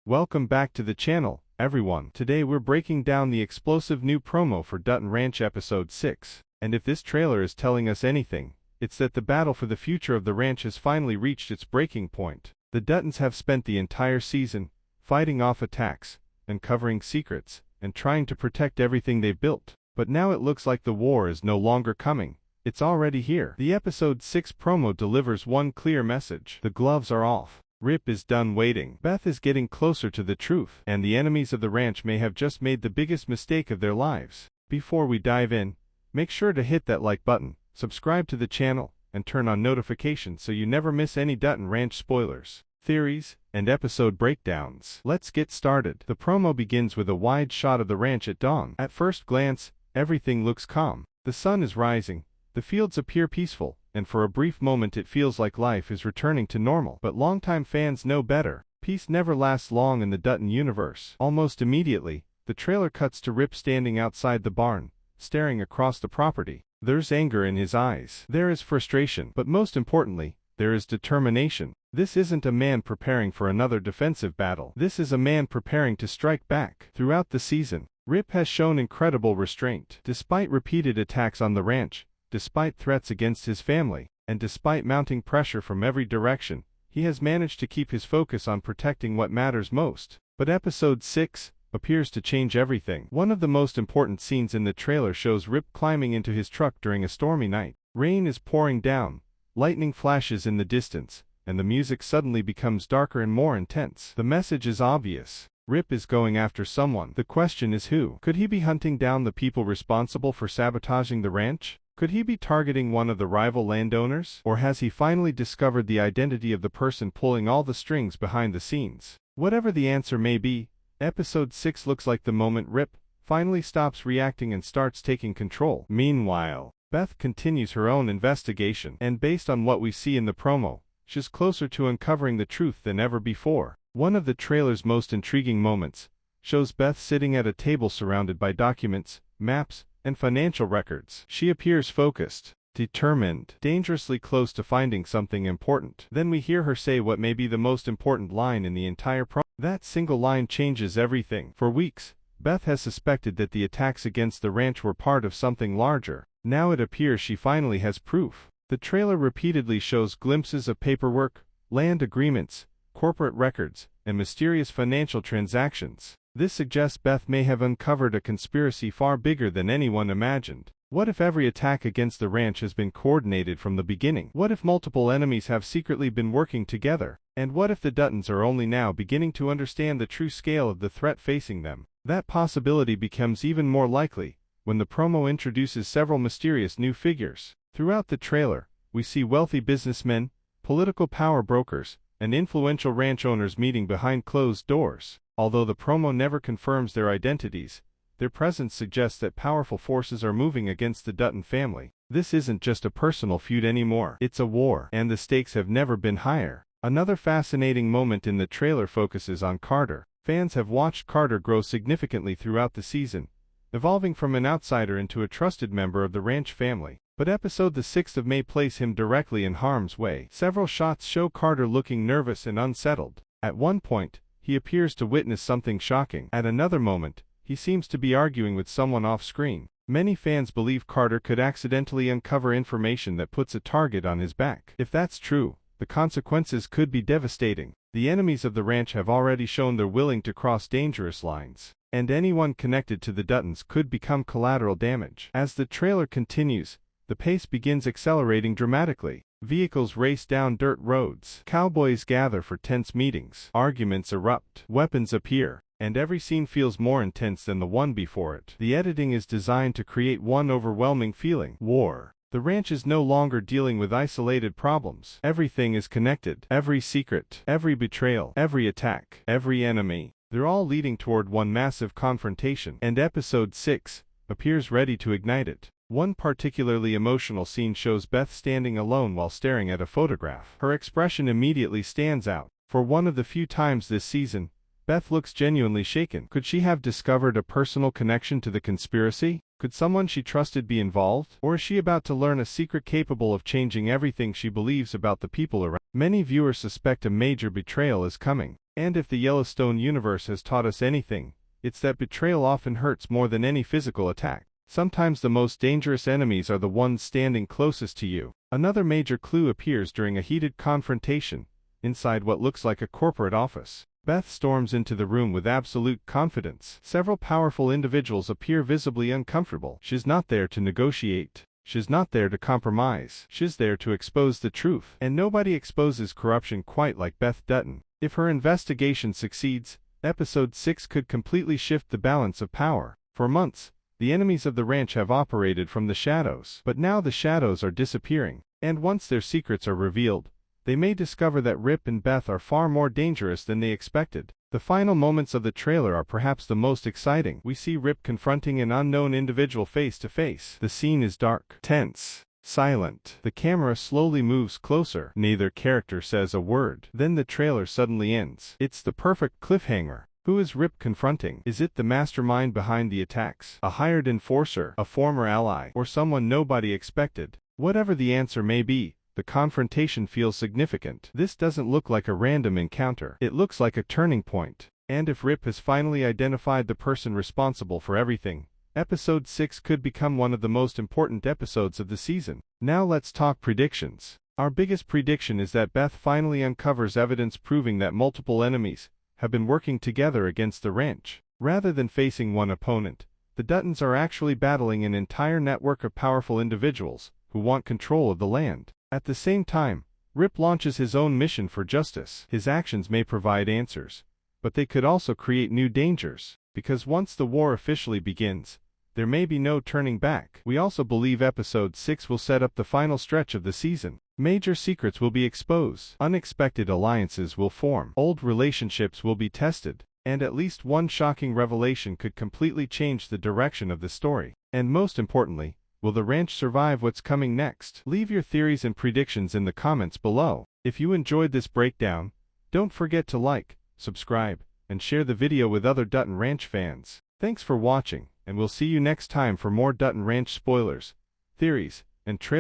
Welcome back to the channel, everyone. Today we're breaking down the explosive new promo for Dutton Ranch Episode 6. And if this trailer is telling us anything, it's that the battle for the future of the ranch has finally reached its breaking point. The Duttons have spent the entire season fighting off attacks, uncovering secrets, and trying to protect everything they've built. But now it looks like the war is no longer coming. It's already here. The Episode 6 promo delivers one clear message. The gloves are off. Rip is done waiting. Beth is getting closer to the truth, and the enemies of the ranch may have just made the biggest mistake of their lives. Before we dive in, make sure to hit that like button, subscribe to the channel, and turn on notifications so you never miss any Dutton Ranch spoilers, theories, and episode breakdowns. Let's get started. The promo begins with a wide shot of the ranch at dawn. At first glance, everything looks calm. The sun is rising, the fields appear peaceful, and for a brief moment it feels like life is returning to normal. But longtime fans know better. Peace never lasts long in the Dutton universe. Almost immediately, the trailer cuts to Rip standing outside the barn, staring across the property. There's anger in his eyes. There is frustration. But most importantly, there is determination. This isn't a man preparing for another defensive battle. This is a man preparing to strike back. Throughout the season, Rip has shown incredible restraint. Despite repeated attacks on the ranch, despite threats against his family, and despite mounting pressure from every direction, he has managed to keep his focus on protecting what matters most. But Episode 6 appears to change everything. One of the most important scenes in the trailer shows Rip climbing into his truck during a stormy night. Rain is pouring down, lightning flashes in the distance, and the music suddenly becomes darker and more intense. The message is obvious. Rip is going after someone. The question is who? Could he be hunting down the people responsible for sabotaging the ranch? Could he be targeting one of the rival landowners? Or has he finally discovered the identity of the person pulling all the strings behind the scenes? Whatever the answer may be, Episode 6 looks like the moment Rip finally stops reacting and starts taking control. Meanwhile, Beth continues her own investigation, and based on what we see in the promo, she's closer to uncovering the truth than ever before. One of the trailer's most intriguing moments shows Beth sitting at a table surrounded by documents, maps, and financial records. She appears focused, determined, dangerously close to finding something important. Then we hear her say what may be the most important line in the entire promo. That single line changes everything. For weeks, Beth has suspected that the attacks against the ranch were part of something larger. Now it appears she finally has proof. The trailer repeatedly shows glimpses of paperwork, land agreements, corporate records, and mysterious financial transactions. This suggests Beth may have uncovered a conspiracy far bigger than anyone imagined. What if every attack against the ranch has been coordinated from the beginning? What if multiple enemies have secretly been working together? And what if the Duttons are only now beginning to understand the true scale of the threat facing them? That possibility becomes even more likely when the promo introduces several mysterious new figures. Throughout the trailer, we see wealthy businessmen, political power brokers, and influential ranch owners meeting behind closed doors. Although the promo never confirms their identities, their presence suggests that powerful forces are moving against the Dutton family. This isn't just a personal feud anymore. It's a war, and the stakes have never been higher. Another fascinating moment in the trailer focuses on Carter. Fans have watched Carter grow significantly throughout the season, evolving from an outsider into a trusted member of the ranch family. But Episode the 6th of May place him directly in harm's way. Several shots show Carter looking nervous and unsettled. At one point, he appears to witness something shocking. At another moment, he seems to be arguing with someone off-screen. Many fans believe Carter could accidentally uncover information that puts a target on his back. If that's true, the consequences could be devastating. The enemies of the ranch have already shown they're willing to cross dangerous lines, and anyone connected to the Duttons could become collateral damage. As the trailer continues, the pace begins accelerating dramatically. Vehicles race down dirt roads. Cowboys gather for tense meetings. Arguments erupt. Weapons appear. And every scene feels more intense than the one before it. The editing is designed to create one overwhelming feeling: war. The ranch is no longer dealing with isolated problems. Everything is connected. Every secret, every betrayal, every attack, every enemy. They're all leading toward one massive confrontation. And Episode 6 appears ready to ignite it. One particularly emotional scene shows Beth standing alone while staring at a photograph. Her expression immediately stands out. For one of the few times this season, Beth looks genuinely shaken. Could she have discovered a personal connection to the conspiracy? Could someone she trusted be involved? Or is she about to learn a secret capable of changing everything she believes about the people around? Many viewers suspect a major betrayal is coming. And if the Yellowstone universe has taught us anything, it's that betrayal often hurts more than any physical attack. Sometimes the most dangerous enemies are the ones standing closest to you. Another major clue appears during a heated confrontation inside what looks like a corporate office. Beth storms into the room with absolute confidence. Several powerful individuals appear visibly uncomfortable. She's not there to negotiate. She's not there to compromise. She's there to expose the truth. And nobody exposes corruption quite like Beth Dutton. If her investigation succeeds, Episode 6 could completely shift the balance of power. For months, the enemies of the ranch have operated from the shadows. But now the shadows are disappearing. And once their secrets are revealed, they may discover that Rip and Beth are far more dangerous than they expected. The final moments of the trailer are perhaps the most exciting. We see Rip confronting an unknown individual face to face. The scene is dark, tense, silent. The camera slowly moves closer. Neither character says a word. Then the trailer suddenly ends. It's the perfect cliffhanger. Who is Rip confronting? Is it the mastermind behind the attacks? A hired enforcer? A former ally? Or someone nobody expected? Whatever the answer may be, the confrontation feels significant. This doesn't look like a random encounter. It looks like a turning point. And if Rip has finally identified the person responsible for everything, Episode 6 could become one of the most important episodes of the season. Now let's talk predictions. Our biggest prediction is that Beth finally uncovers evidence proving that multiple enemies have been working together against the ranch. Rather than facing one opponent, the Duttons are actually battling an entire network of powerful individuals who want control of the land. At the same time, Rip launches his own mission for justice. His actions may provide answers, but they could also create new dangers, because once the war officially begins, there may be no turning back. We also believe Episode 6 will set up the final stretch of the season. Major secrets will be exposed, unexpected alliances will form, old relationships will be tested, and at least one shocking revelation could completely change the direction of the story. And most importantly, will the ranch survive what's coming next? Leave your theories and predictions in the comments below. If you enjoyed this breakdown, don't forget to like, subscribe, and share the video with other Dutton Ranch fans. Thanks for watching, and we'll see you next time for more Dutton Ranch spoilers, theories, and trailers.